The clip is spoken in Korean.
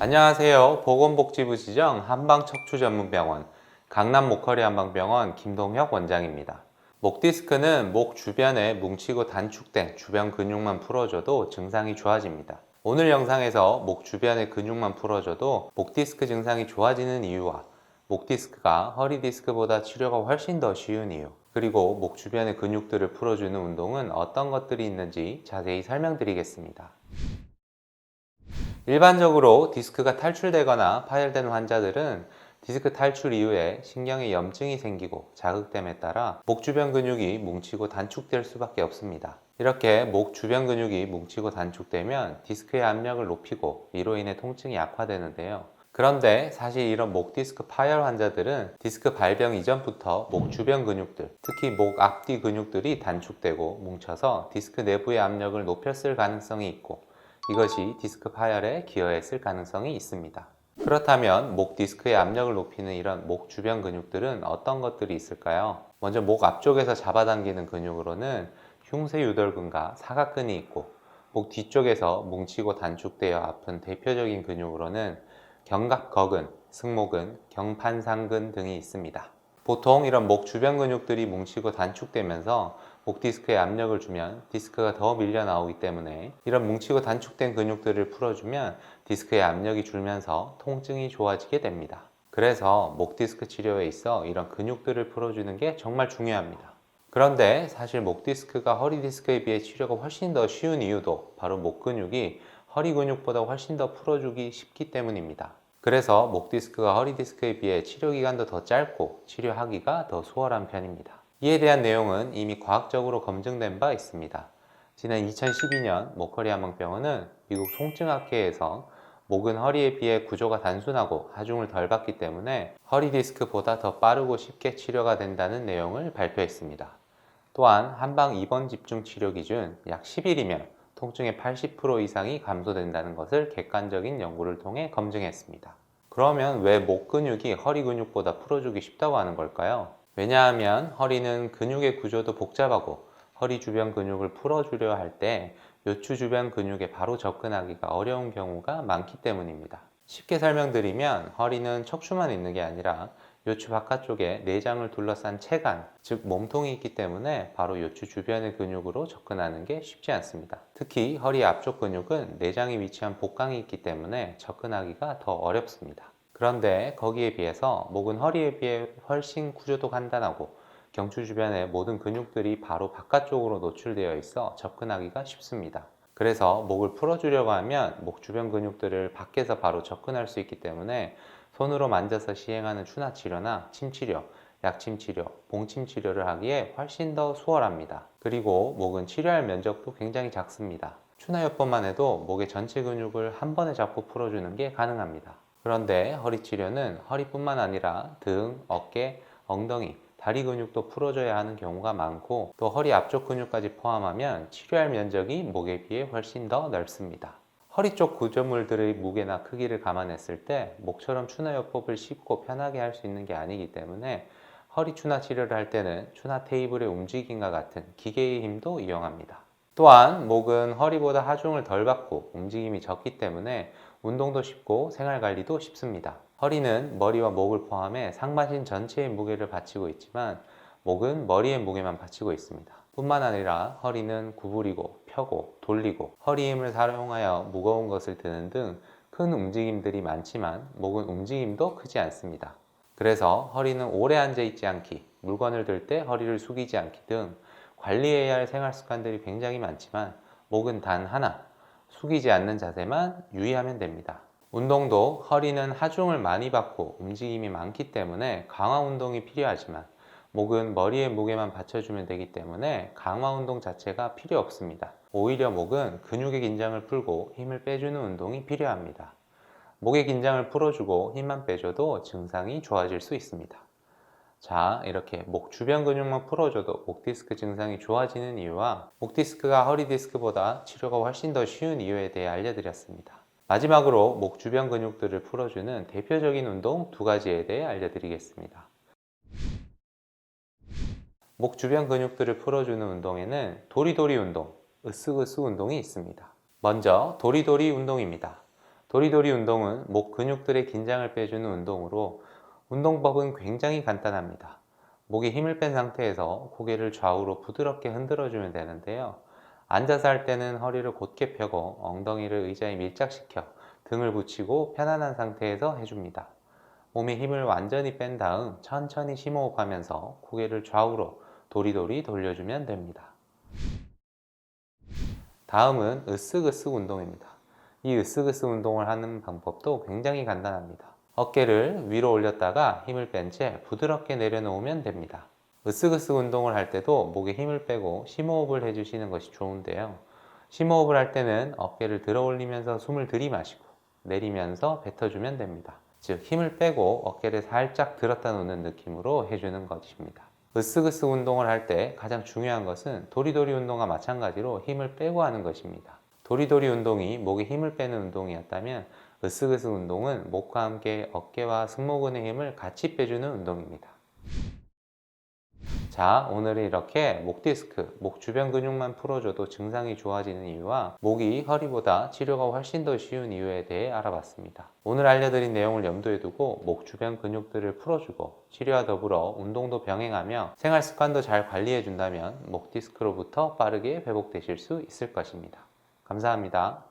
안녕하세요. 보건복지부 지정 한방척추전문병원 강남 목허리 한방병원 김동혁 원장입니다. 목 디스크는 목 주변에 뭉치고 단축된 주변 근육만 풀어줘도 증상이 좋아집니다. 오늘 영상에서 목 주변의 근육만 풀어줘도 목 디스크 증상이 좋아지는 이유와 목 디스크가 허리 디스크보다 치료가 훨씬 더 쉬운 이유, 그리고 목 주변의 근육들을 풀어주는 운동은 어떤 것들이 있는지 자세히 설명드리겠습니다. 일반적으로 디스크가 탈출되거나 파열된 환자들은 디스크 탈출 이후에 신경에 염증이 생기고 자극됨에 따라 목 주변 근육이 뭉치고 단축될 수밖에 없습니다. 이렇게 목 주변 근육이 뭉치고 단축되면 디스크의 압력을 높이고 이로 인해 통증이 약화되는데요. 그런데 사실 이런 목 디스크 파열 환자들은 디스크 발병 이전부터 목 주변 근육들, 특히 목 앞뒤 근육들이 단축되고 뭉쳐서 디스크 내부의 압력을 높였을 가능성이 있고, 이것이 디스크 파열에 기여했을 가능성이 있습니다. 그렇다면 목 디스크의 압력을 높이는 이런 목 주변 근육들은 어떤 것들이 있을까요? 먼저 목 앞쪽에서 잡아당기는 근육으로는 흉쇄유돌근과 사각근이 있고, 목 뒤쪽에서 뭉치고 단축되어 아픈 대표적인 근육으로는 견갑거근, 승모근, 경판상근 등이 있습니다. 보통 이런 목 주변 근육들이 뭉치고 단축되면서 목 디스크에 압력을 주면 디스크가 더 밀려 나오기 때문에 이런 뭉치고 단축된 근육들을 풀어주면 디스크의 압력이 줄면서 통증이 좋아지게 됩니다. 그래서 목 디스크 치료에 있어 이런 근육들을 풀어주는 게 정말 중요합니다. 그런데 사실 목 디스크가 허리 디스크에 비해 치료가 훨씬 더 쉬운 이유도 바로 목 근육이 허리 근육보다 훨씬 더 풀어주기 쉽기 때문입니다. 그래서 목 디스크가 허리 디스크에 비해 치료 기간도 더 짧고 치료하기가 더 수월한 편입니다. 이에 대한 내용은 이미 과학적으로 검증된 바 있습니다. 지난 2012년 목허리 한방병원은 미국 통증학회에서 목은 허리에 비해 구조가 단순하고 하중을 덜 받기 때문에 허리 디스크보다 더 빠르고 쉽게 치료가 된다는 내용을 발표했습니다. 또한 한방 입원 집중 치료 기준 약 10일이면 통증의 80% 이상이 감소된다는 것을 객관적인 연구를 통해 검증했습니다. 그러면 왜 목 근육이 허리 근육보다 풀어주기 쉽다고 하는 걸까요? 왜냐하면 허리는 근육의 구조도 복잡하고 허리 주변 근육을 풀어주려 할 때 요추 주변 근육에 바로 접근하기가 어려운 경우가 많기 때문입니다. 쉽게 설명드리면 허리는 척추만 있는 게 아니라 요추 바깥쪽에 내장을 둘러싼 체관, 즉 몸통이 있기 때문에 바로 요추 주변의 근육으로 접근하는 게 쉽지 않습니다. 특히 허리 앞쪽 근육은 내장이 위치한 복강이 있기 때문에 접근하기가 더 어렵습니다. 그런데 거기에 비해서 목은 허리에 비해 훨씬 구조도 간단하고 경추 주변의 모든 근육들이 바로 바깥쪽으로 노출되어 있어 접근하기가 쉽습니다. 그래서 목을 풀어주려고 하면 목 주변 근육들을 밖에서 바로 접근할 수 있기 때문에 손으로 만져서 시행하는 추나 치료나 침치료, 약침 치료, 봉침 치료를 하기에 훨씬 더 수월합니다. 그리고 목은 치료할 면적도 굉장히 작습니다. 추나요법만 해도 목의 전체 근육을 한 번에 잡고 풀어주는 게 가능합니다. 그런데 허리 치료는 허리뿐만 아니라 등, 어깨, 엉덩이, 다리 근육도 풀어줘야 하는 경우가 많고, 또 허리 앞쪽 근육까지 포함하면 치료할 면적이 목에 비해 훨씬 더 넓습니다. 허리 쪽 구조물들의 무게나 크기를 감안했을 때 목처럼 추나요법을 쉽고 편하게 할 수 있는 게 아니기 때문에 허리 추나 치료를 할 때는 추나 테이블의 움직임과 같은 기계의 힘도 이용합니다. 또한 목은 허리보다 하중을 덜 받고 움직임이 적기 때문에 운동도 쉽고 생활관리도 쉽습니다. 허리는 머리와 목을 포함해 상반신 전체의 무게를 받치고 있지만 목은 머리의 무게만 받치고 있습니다. 뿐만 아니라 허리는 구부리고 펴고 돌리고 허리 힘을 사용하여 무거운 것을 드는 등 큰 움직임들이 많지만 목은 움직임도 크지 않습니다. 그래서 허리는 오래 앉아 있지 않기, 물건을 들 때 허리를 숙이지 않기 등 관리해야 할 생활 습관들이 굉장히 많지만 목은 단 하나, 숙이지 않는 자세만 유의하면 됩니다. 운동도 허리는 하중을 많이 받고 움직임이 많기 때문에 강화 운동이 필요하지만 목은 머리의 무게만 받쳐주면 되기 때문에 강화 운동 자체가 필요 없습니다. 오히려 목은 근육의 긴장을 풀고 힘을 빼주는 운동이 필요합니다. 목의 긴장을 풀어주고 힘만 빼줘도 증상이 좋아질 수 있습니다. 자, 이렇게 목 주변 근육만 풀어줘도 목 디스크 증상이 좋아지는 이유와 목 디스크가 허리 디스크보다 치료가 훨씬 더 쉬운 이유에 대해 알려드렸습니다. 마지막으로 목 주변 근육들을 풀어주는 대표적인 운동 두 가지에 대해 알려드리겠습니다. 목 주변 근육들을 풀어주는 운동에는 도리도리 운동, 으쓱으쓱 운동이 있습니다. 먼저 도리도리 운동입니다. 도리도리 운동은 목 근육들의 긴장을 빼주는 운동으로 운동법은 굉장히 간단합니다. 목에 힘을 뺀 상태에서 고개를 좌우로 부드럽게 흔들어주면 되는데요. 앉아서 할 때는 허리를 곧게 펴고 엉덩이를 의자에 밀착시켜 등을 붙이고 편안한 상태에서 해줍니다. 몸에 힘을 완전히 뺀 다음 천천히 심호흡하면서 고개를 좌우로 도리도리 돌려주면 됩니다. 다음은 으쓱으쓱 운동입니다. 이 으쓱으쓱 운동을 하는 방법도 굉장히 간단합니다. 어깨를 위로 올렸다가 힘을 뺀 채 부드럽게 내려놓으면 됩니다. 으쓱으쓱 운동을 할 때도 목에 힘을 빼고 심호흡을 해주시는 것이 좋은데요. 심호흡을 할 때는 어깨를 들어 올리면서 숨을 들이마시고 내리면서 뱉어주면 됩니다. 즉 힘을 빼고 어깨를 살짝 들었다 놓는 느낌으로 해주는 것입니다. 으쓱으쓱 운동을 할 때 가장 중요한 것은 도리도리 운동과 마찬가지로 힘을 빼고 하는 것입니다. 도리도리 운동이 목에 힘을 빼는 운동이었다면 으쓱으쓱 운동은 목과 함께 어깨와 승모근의 힘을 같이 빼주는 운동입니다. 자, 오늘은 이렇게 목 디스크, 목 주변 근육만 풀어줘도 증상이 좋아지는 이유와 목이 허리보다 치료가 훨씬 더 쉬운 이유에 대해 알아봤습니다. 오늘 알려드린 내용을 염두에 두고 목 주변 근육들을 풀어주고 치료와 더불어 운동도 병행하며 생활 습관도 잘 관리해 준다면 목 디스크로부터 빠르게 회복되실 수 있을 것입니다. 감사합니다.